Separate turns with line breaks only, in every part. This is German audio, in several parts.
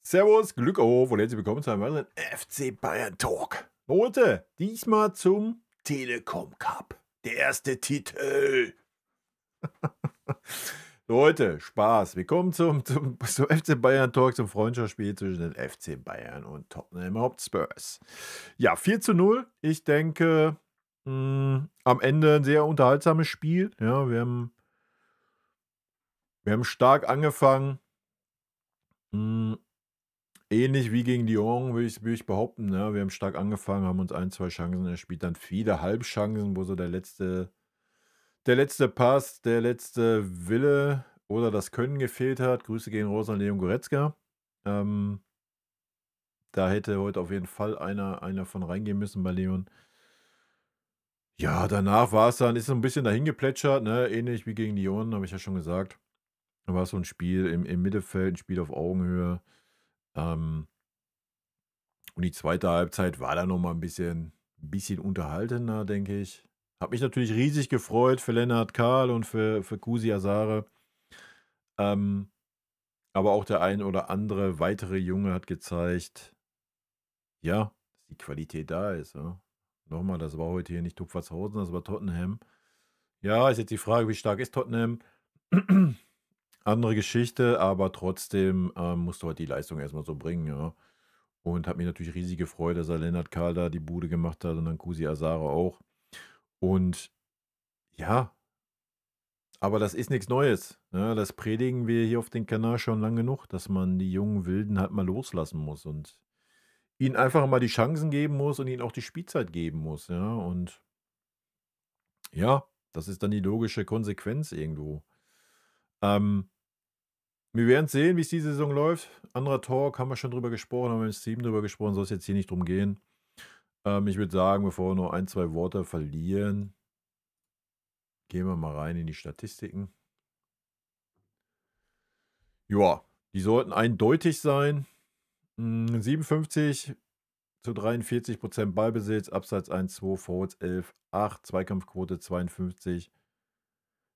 Servus, Glück auf und herzlich willkommen zu einem weiteren FC Bayern Talk. Leute, diesmal zum Telekom Cup. Der erste Titel. Leute, Spaß. Willkommen zum FC Bayern Talk, zum Freundschaftsspiel zwischen den FC Bayern und Tottenham Hotspurs. Ja, 4:0. Ich denke, am Ende ein sehr unterhaltsames Spiel. Ja, wir haben stark angefangen. Hm, Ähnlich wie gegen Lyon, würde ich behaupten, ne? Wir haben stark angefangen, haben uns ein, 2 Chancen erspielt, dann viele Halbchancen, wo so der letzte Pass, der letzte Wille oder das Können gefehlt hat. Grüße gehen raus an Leon Goretzka. Ähm, Da hätte heute auf jeden Fall einer von reingehen müssen bei Leon. Ja, danach ist so ein bisschen dahin geplätschert, ne? Ähnlich wie gegen Lyon, habe ich ja schon gesagt. Da war so ein Spiel im Mittelfeld, ein Spiel auf Augenhöhe. Ähm Und die zweite Halbzeit war dann noch mal 'n bisschen unterhaltender, denke ich. Habe mich natürlich riesig gefreut für Lennart Kahl und für Kusi Asare. Ähm, aber auch der ein oder andere weitere Junge hat gezeigt, ja, dass die Qualität da ist, ja. Noch das war heute hier nicht Tupfertshausen, das war Tottenham. Ja, ist jetzt die Frage, wie stark ist Tottenham? Andere Geschichte, aber trotzdem, musst du halt die Leistung erst mal so bringen, ja. Und habe mich natürlich riesig gefreut, dass er Lennart Kahl da die Bude gemacht hat und dann Kusi Asare auch. Und ja, aber das ist nichts Neues, ne? Das predigen wir hier auf dem Kanal schon lang genug, dass man die jungen Wilden halt mal loslassen muss und ihnen einfach mal die Chancen geben muss und ihnen auch die Spielzeit geben muss, ja? Und ja, das ist dann die logische Konsequenz irgendwo. Ähm, Wir werden sehen, wie es die Saison läuft. Anderer Talk, haben wir schon drüber gesprochen, haben wir im Stream drüber gesprochen, soll es jetzt hier nicht drum gehen. Ich würde sagen, bevor wir noch ein, 2 Worte verlieren, gehen wir mal rein in die Statistiken. Ja, die sollten eindeutig sein. 57:43% Ballbesitz, Abseits 1:2, Fouls 11:8, Zweikampfquote 52.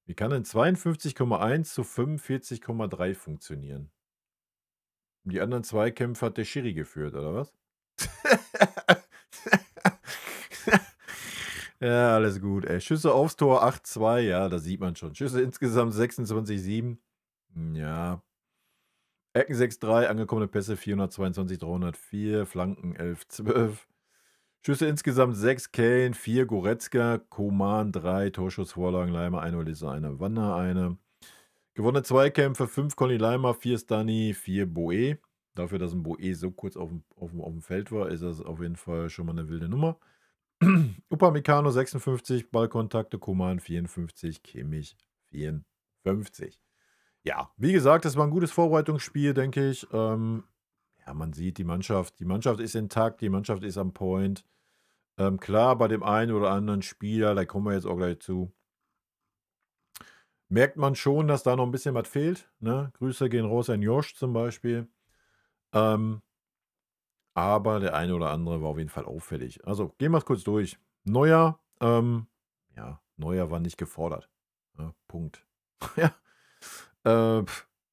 Wie kann denn 52,1 zu 45,3 funktionieren? Die anderen Zweikämpfe hat der Schiri geführt, oder was? Ja, alles gut, ey. Schüsse aufs Tor 8:2, ja, da sieht man schon. Schüsse insgesamt 26:7. Ja. Ecken 6:3, angekommene Pässe 422, 304, Flanken 11:12. Schüsse insgesamt 6, Kane 4, Goretzka, Coman 3, Torschussvorlagen, Leimer 1, Olise 1, Wanner 1. Gewonnene Zweikämpfe 5, Conny Leimer, 4 Stani, 4 Boe. Dafür, dass ein Boe so kurz auf dem Feld war, ist das auf jeden Fall schon mal eine wilde Nummer. Upamecano 56, Ballkontakte, Coman 54, Kimmich 54. Ja, wie gesagt, das war ein gutes Vorbereitungsspiel, denke ich. Ja, man sieht die Mannschaft ist intakt, die Mannschaft ist am Point. Klar, bei dem einen oder anderen Spieler, da kommen wir jetzt auch gleich zu, merkt man schon, dass da noch ein bisschen was fehlt, ne? Grüße gehen raus an Josh zum Beispiel. Ähm, aber der eine oder andere war auf jeden Fall auffällig. Also, gehen wir's kurz durch. Neuer, ja, Neuer war nicht gefordert, ne? Punkt. Ja. Äh,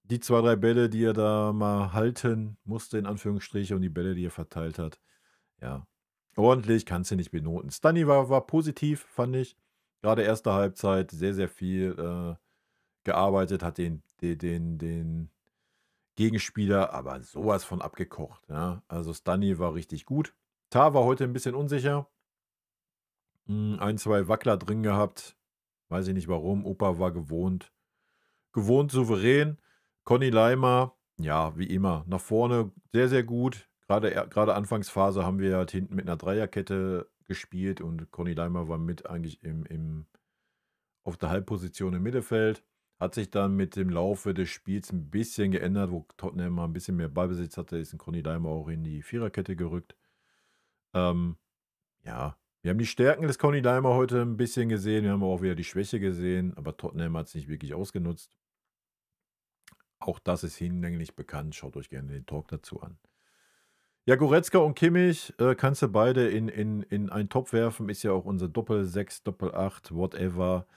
Die 2, 3 Bälle, die er da mal halten musste, in Anführungsstriche, und die Bälle, die er verteilt hat, ja, ordentlich, kannst du nicht benoten. Stani war positiv, fand ich. Gerade erste Halbzeit sehr, sehr viel gearbeitet, hat den Gegenspieler aber sowas von abgekocht. Ja. Also Stani war richtig gut. Tah war heute ein bisschen unsicher. Ein, zwei Wackler drin gehabt. Weiß ich nicht warum. Opa war gewohnt souverän. Conny Leimer, ja, wie immer, nach vorne sehr, sehr gut. Gerade Anfangsphase haben wir halt hinten mit einer Dreierkette gespielt und Conny Leimer war mit eigentlich auf der Halbposition im Mittelfeld. Hat sich dann mit dem Laufe des Spiels ein bisschen geändert, wo Tottenham mal ein bisschen mehr Ballbesitz hatte, ist ein Conny Leimer auch in die Viererkette gerückt. Ja, wir haben die Stärken des Conny Leimer heute ein bisschen gesehen, wir haben auch wieder die Schwäche gesehen, aber Tottenham hat es nicht wirklich ausgenutzt. Auch das ist hinlänglich bekannt. Schaut euch gerne den Talk dazu an. Ja, Goretzka und Kimmich kannst du beide in einen Topf werfen. Ist ja auch unser Doppel-6, Doppel-8, whatever.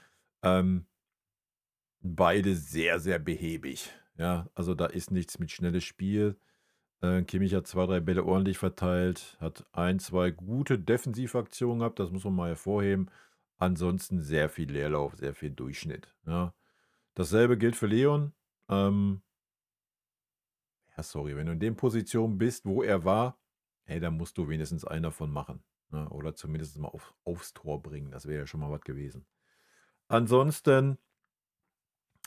Beide sehr, sehr behäbig. Ja, also da ist nichts mit schnelles Spiel. Kimmich hat 2, 3 Bälle ordentlich verteilt, hat ein, 2 gute Defensivaktionen gehabt, das muss man mal hervorheben. Ansonsten sehr viel Leerlauf, sehr viel Durchschnitt, ja. Dasselbe gilt für Leon. Ähm, ja, sorry, wenn du in den Positionen bist, wo er war, hey, dann musst du wenigstens einen davon machen, ne? Oder zumindest mal aufs Tor bringen. Das wäre ja schon mal was gewesen. Ansonsten,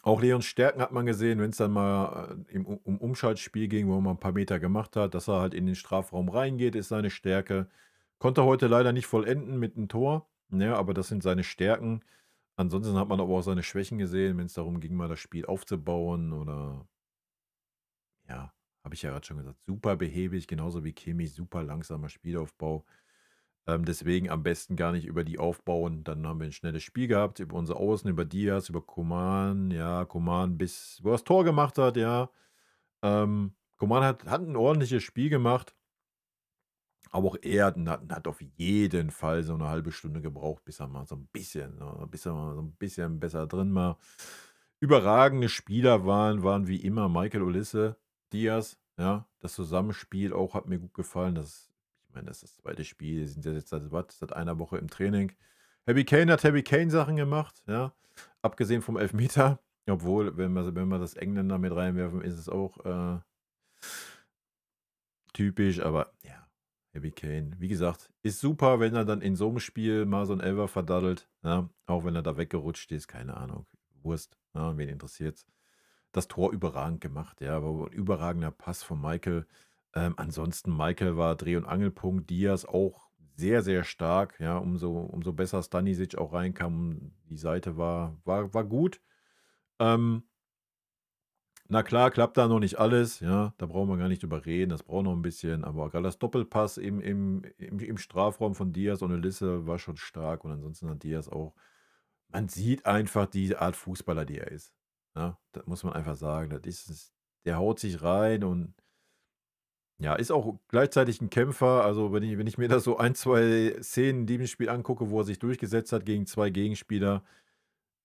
auch Leons Stärken hat man gesehen, wenn es dann mal im Umschaltspiel ging, wo man ein paar Meter gemacht hat, dass er halt in den Strafraum reingeht, ist seine Stärke. Konnte heute leider nicht vollenden mit einem Tor, ne, aber das sind seine Stärken. Ansonsten hat man aber auch seine Schwächen gesehen, wenn es darum ging, mal das Spiel aufzubauen oder ja, habe ich ja gerade schon gesagt, super behäbig, genauso wie Kimmich, super langsamer Spielaufbau. Deswegen am besten gar nicht über die aufbauen. Dann haben wir ein schnelles Spiel gehabt, über unsere Außen, über Diaz, über Coman. Ja, Coman bis wo er das Tor gemacht hat, ja. Coman hat 'n ordentliches Spiel gemacht, aber auch er hat auf jeden Fall so eine halbe Stunde gebraucht, bis er mal so ein bisschen, ne, bis er mal so ein bisschen besser drin war. Überragende Spieler waren wie immer Michael Olise, Diaz, ja. Das Zusammenspiel auch hat mir gut gefallen. Ich meine, das ist das zweite Spiel, die sind ja jetzt seit einer Woche im Training. Harry Kane hat Harry Kane-Sachen gemacht, ja, abgesehen vom Elfmeter. Obwohl, wenn wir das Engländer mit reinwerfen, ist es auch, typisch, aber ja, Harry Kane, wie gesagt, ist super, wenn er dann in so einem Spiel mal so 'n Elfer verdaddelt, ja, auch wenn er da weggerutscht ist, keine Ahnung, Wurst, ja, wen interessiert's. Das Tor überragend gemacht, ja, war 'n überragender Pass von Michael. Ansonsten Michael war Dreh und Angelpunkt, Diaz auch sehr, sehr stark, ja, umso besser Stanisic auch reinkam. Die Seite war gut. Ähm na klar, klappt da noch nicht alles, ja, da brauchen wir gar nicht drüber reden, das braucht noch ein bisschen, aber gerade das Doppelpass im Strafraum von Diaz und Olise war schon stark und ansonsten hat Diaz auch man sieht einfach die Art Fußballer, die er ist, ne? Das muss man einfach sagen. Das ist es der haut sich rein und, ja, ist auch gleichzeitig ein Kämpfer. Also, wenn ich mir da so ein 2 Szenen in diesem Spiel angucke, wo er sich durchgesetzt hat gegen 2 Gegenspieler,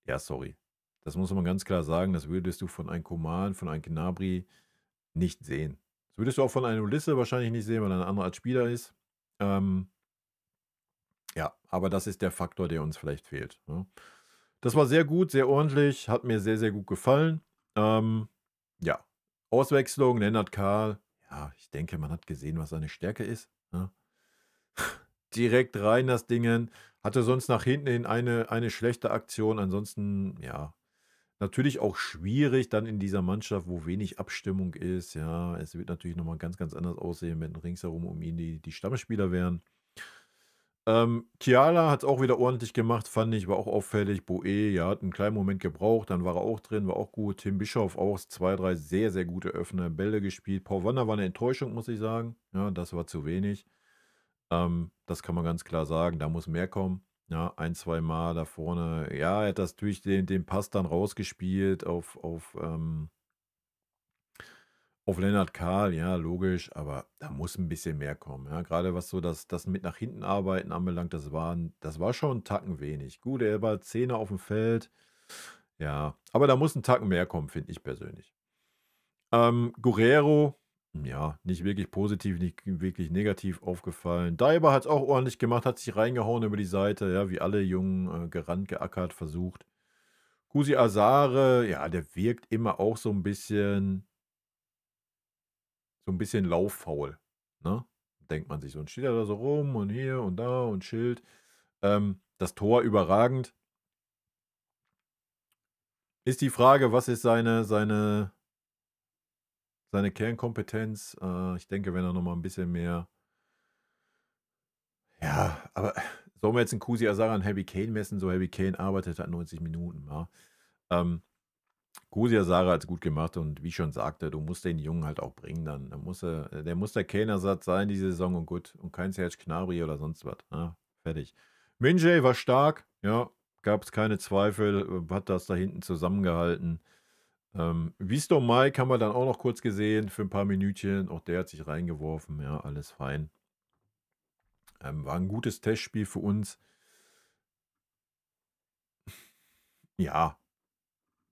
ja, sorry. Das muss man ganz klar sagen, das würdest du von einem Coman, von einem Gnabry nicht sehen. Das würdest du auch von einem Ulisse wahrscheinlich nicht sehen, weil er 'ne andere Art Spieler ist. Ähm, ja, aber das ist der Faktor, der uns vielleicht fehlt, ne? Das war sehr gut, sehr ordentlich, hat mir sehr, sehr gut gefallen. Ähm, ja, Auswechslung, Lennart Kahl. Ja, ich denke, man hat gesehen, was seine Stärke ist, ne? Direkt rein das Dingen. Hatte sonst nach hinten hin eine schlechte Aktion. Ansonsten, ja, natürlich auch schwierig dann in dieser Mannschaft, wo wenig Abstimmung ist, ja. Es wird natürlich noch mal ganz, ganz anders aussehen, wenn ringsherum um ihn die Stammspieler wären. Kiala hat's auch wieder ordentlich gemacht, fand ich, war auch auffällig. Boe, ja, hat einen kleinen Moment gebraucht, dann war er auch drin, war auch gut. Tim Bischof auch 2, 3 sehr, sehr gute Öffner, Bälle gespielt. Paul Wander war eine Enttäuschung, muss ich sagen. Ja, das war zu wenig. Das kann man ganz klar sagen, da muss mehr kommen. Ja, ein, zwei Mal da vorne. Ja, er hat das durch den Pass dann rausgespielt auf Lennart Kahl, ja, logisch, aber da muss ein bisschen mehr kommen, ja. Grade was so das mit nach hinten arbeiten anbelangt, das war schon 'n Tacken wenig. Gut, er war Zehner auf dem Feld, ja, aber da muss ein Tacken mehr kommen, finde ich persönlich. Guerreiro, ja, nicht wirklich positiv, nicht wirklich negativ aufgefallen. Daiber hat's auch ordentlich gemacht, hat sich reingehauen über die Seite, ja, wie alle Jungen, gerannt, geackert, versucht. Kusi Asare, ja, der wirkt immer auch so ein bisschen lauffaul, ne? Denkt man sich so und steht er da so rum und hier und da und chillt. Das Tor überragend. Ist die Frage, was ist seine Kernkompetenz? Ich denke, wenn er noch mal 'n bisschen mehr ja, aber sollen wir jetzt 'n Kusi Asara an Harry Kane messen? So, Harry Kane arbeitet halt 90 Minuten, ja. Ähm, Kusi Asara hat's gut gemacht und wie ich schon sagte, du musst den Jungen halt auch bringen dann. Der muss der Kane-Ersatz sein diese Saison und gut und kein Serge Gnabry oder sonst was, ne? Fertig. Min-Jae war stark, ja, gab's keine Zweifel, hat das da hinten zusammengehalten. Wisdom Mike haben wir dann auch noch kurz gesehen für 'n paar Minütchen. Auch der hat sich reingeworfen, ja, alles fein. War 'n gutes Testspiel für uns. Ja,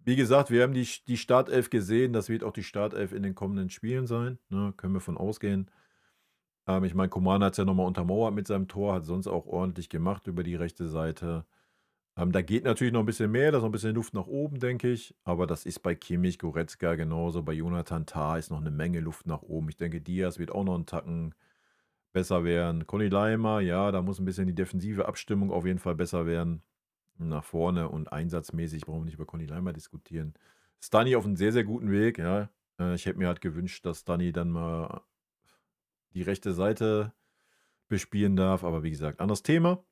Wie gesagt, wir haben die Startelf gesehen. Das wird auch die Startelf in den kommenden Spielen sein, ne? Können wir von ausgehen. Ich meine, Coman hat es ja nochmal untermauert mit seinem Tor, hat sonst auch ordentlich gemacht über die rechte Seite. Da geht natürlich noch ein bisschen mehr, da ist noch ein bisschen Luft nach oben, denke ich. Aber das ist bei Kimmich, Goretzka genauso, bei Jonathan Tah ist noch eine Menge Luft nach oben. Ich denke, Diaz wird auch noch einen Tacken besser werden. Conny Leimer, ja, da muss ein bisschen die defensive Abstimmung auf jeden Fall besser werden. Nach vorne und einsatzmäßig brauchen wir nicht über Conny Leimer diskutieren. Stani auf einem sehr, sehr guten Weg, ja. Ich hätte mir halt gewünscht, dass Stani dann mal die rechte Seite bespielen darf. Aber wie gesagt, anderes Thema.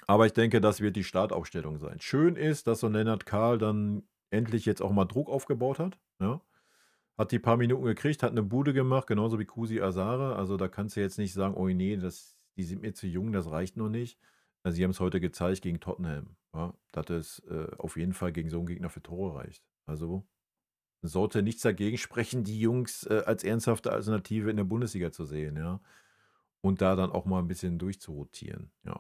Aber ich denke, das wird die Startaufstellung sein. Schön ist, dass so ein Lennart Kahl dann endlich jetzt auch mal Druck aufgebaut hat. Ja. Hat die paar Minuten gekriegt, hat eine Bude gemacht, genauso wie Kusi Asare. Also da kannst du jetzt nicht sagen, oh nee, die sind mir zu jung, das reicht noch nicht. Also sie haben es heute gezeigt gegen Tottenham. Ja, dass es auf jeden Fall gegen so einen Gegner für Tore reicht. Also sollte nichts dagegen sprechen, die Jungs als ernsthafte Alternative in der Bundesliga zu sehen, ja. Und da dann auch mal ein bisschen durchzurotieren, ja.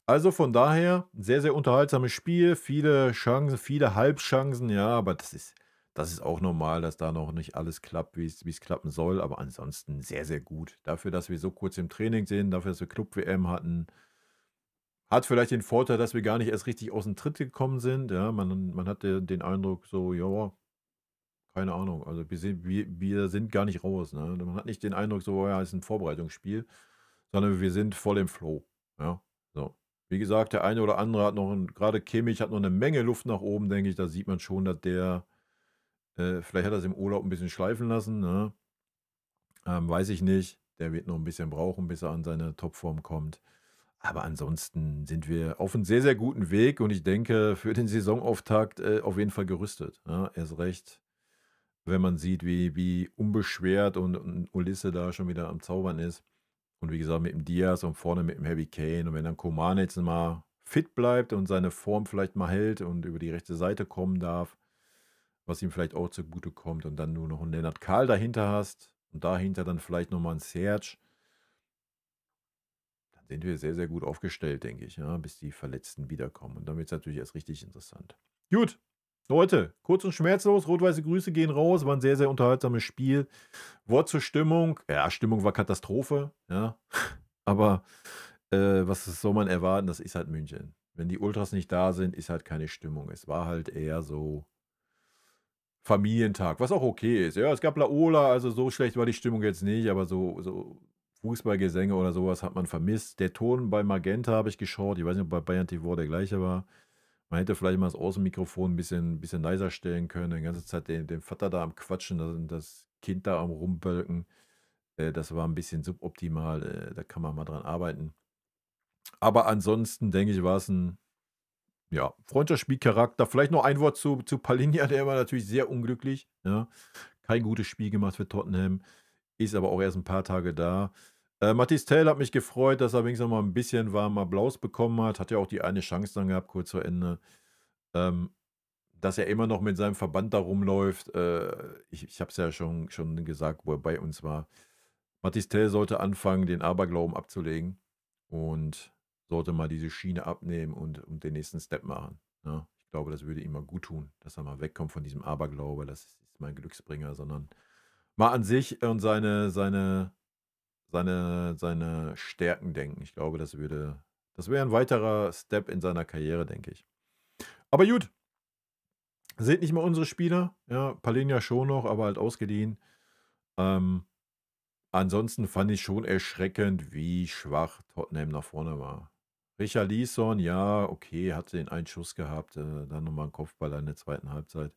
Also von daher, sehr, sehr unterhaltsames Spiel, viele Chancen, viele Halbchancen, ja, aber das ist auch normal, dass da noch nicht alles klappt, wie es klappen soll, aber ansonsten sehr, sehr gut. Dafür, dass wir so kurz im Training sind, dafür, dass wir Club-WM hatten, hat vielleicht den Vorteil, dass wir gar nicht erst richtig aus dem Tritt gekommen sind, ja, man hatte den Eindruck so, ja, keine Ahnung, also wir sind gar nicht raus, ne? Man hat nicht den Eindruck so, ja, es ist ein Vorbereitungsspiel, sondern wir sind voll im Flow, ja, so. Wie gesagt, der eine oder andere hat noch gerade Kimmich hat noch eine Menge Luft nach oben, denke ich. Da sieht man schon, dass der vielleicht hat er es im Urlaub ein bisschen schleifen lassen, ne? Weiß ich nicht. Der wird noch ein bisschen brauchen, bis er an seine Topform kommt. Aber ansonsten sind wir auf einem sehr, sehr guten Weg und ich denke, für den Saisonauftakt auf jeden Fall gerüstet, ja? Erst recht, wenn man sieht, wie unbeschwert und Ulisse da schon wieder am Zaubern ist. Und wie gesagt, mit dem Diaz und vorne mit dem Harry Kane. Und wenn dann Coman jetzt mal fit bleibt und seine Form vielleicht mal hält und über die rechte Seite kommen darf, was ihm vielleicht auch zugute kommt, und dann nur noch einen Lennart Kahl dahinter hast und dahinter dann vielleicht nochmal einen Serge, dann sind wir sehr, sehr gut aufgestellt, denke ich, ja, bis die Verletzten wiederkommen. Und dann wird es natürlich erst richtig interessant. Gut, Leute, kurz und schmerzlos, rot-weiße Grüße gehen raus, war ein sehr, sehr unterhaltsames Spiel. Wort zur Stimmung, ja, Stimmung war Katastrophe, ja, aber was soll man erwarten, das ist halt München. Wenn die Ultras nicht da sind, ist halt keine Stimmung. Es war halt eher so Familientag, was auch okay ist. Ja, es gab Laola, also so schlecht war die Stimmung jetzt nicht, aber so Fußballgesänge oder sowas hat man vermisst. Der Ton bei Magenta habe ich geschaut, ich weiß nicht, ob bei Bayern TV der gleiche war. Man hätte vielleicht mal das Außenmikrofon ein bisschen leiser stellen können, die ganze Zeit den Vater da am Quatschen, das Kind da am Rumbölken. Das war ein bisschen suboptimal, da kann man mal dran arbeiten. Aber ansonsten denke ich, war es ein, ja, Freundschaftsspielcharakter. Vielleicht noch ein Wort zu Palhinha, der war natürlich sehr unglücklich, ja. Kein gutes Spiel gemacht für Tottenham, ist aber auch erst ein paar Tage da. Mathys Tel hat mich gefreut, dass er wenigstens noch mal ein bisschen warmen Applaus bekommen hat. Hat ja auch die eine Chance dann gehabt, kurz vor Ende. Ähm, dass er immer noch mit seinem Verband da rumläuft, ich habe es ja schon gesagt, wo er bei uns war. Mathys Tel sollte anfangen, den Aberglauben abzulegen und sollte mal diese Schiene abnehmen und den nächsten Step machen, ne? Ich glaube, das würde ihm mal gut tun, dass er mal wegkommt von diesem Aberglaube, das ist mein Glücksbringer, sondern mal an sich und seine Stärken denken. Ich glaube, das wäre ein weiterer Step in seiner Karriere, denke ich. Aber gut, sind nicht mal unsere Spieler, ja, Palhinha schon noch, aber halt ausgeliehen. Ähm, Ansonsten fand ich schon erschreckend, wie schwach Tottenham nach vorne war. Richarlison, ja, okay, hatte den einen Schuss gehabt, dann nochmal 'n Kopfball in der zweiten Halbzeit.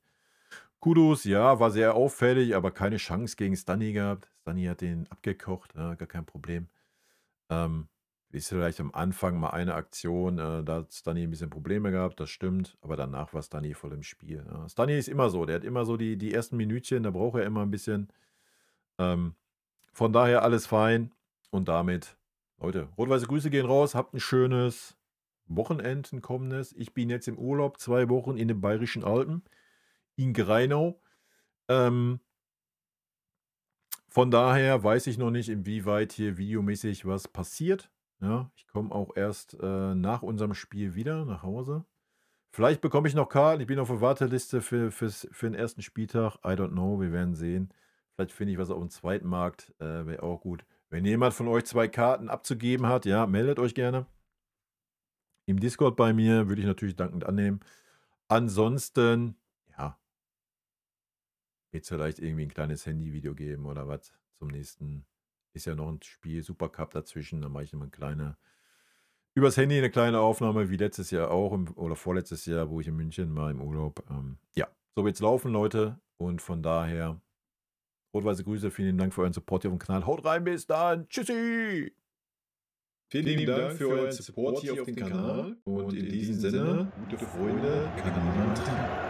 Kudus, ja, war sehr auffällig, aber keine Chance gegen Stanny gehabt. Stanny hat den abgekocht, ja, gar kein Problem. Ist vielleicht am Anfang mal eine Aktion, da hat Stanny ein bisschen Probleme gehabt, das stimmt, aber danach war Stanny voll im Spiel, ja. Stanny ist immer so, der hat immer so die ersten Minütchen, da braucht er immer ein bisschen. Ähm, von daher alles fein und damit, Leute, rot-weiße Grüße gehen raus, habt ein schönes Wochenend, 'n kommendes. Ich bin jetzt im Urlaub, 2 Wochen in den Bayerischen Alpen, in Greinau. Ähm, von daher weiß ich noch nicht, inwieweit hier videomäßig was passiert, ja. Ich komme auch erst nach unserem Spiel wieder nach Hause. Vielleicht bekomme ich noch Karten. Ich bin auf der Warteliste für den ersten Spieltag. I don't know, wir werden sehen. Vielleicht finde ich was auf dem zweiten Markt, wäre auch gut. Wenn jemand von euch 2 Karten abzugeben hat, ja, meldet euch gerne. Im Discord bei mir würde ich natürlich dankend annehmen. Ansonsten, ja, wird's vielleicht irgendwie ein kleines Handyvideo geben oder was zum nächsten. Ist ja noch ein Spiel, Supercup dazwischen, da mache ich immer 'n kleine übers Handy eine kleine Aufnahme, wie letztes Jahr auch oder vorletztes Jahr, wo ich in München war im Urlaub. Ja, so wird's laufen, Leute, und von daher rot-weiße Grüße, vielen Dank für euren Support hier auf dem Kanal. Haut rein, bis dann. Tschüssi.
Vielen lieben Dank für euren Support hier auf dem Kanal und in diesem Sinne, gute Freude kann niemand trennen.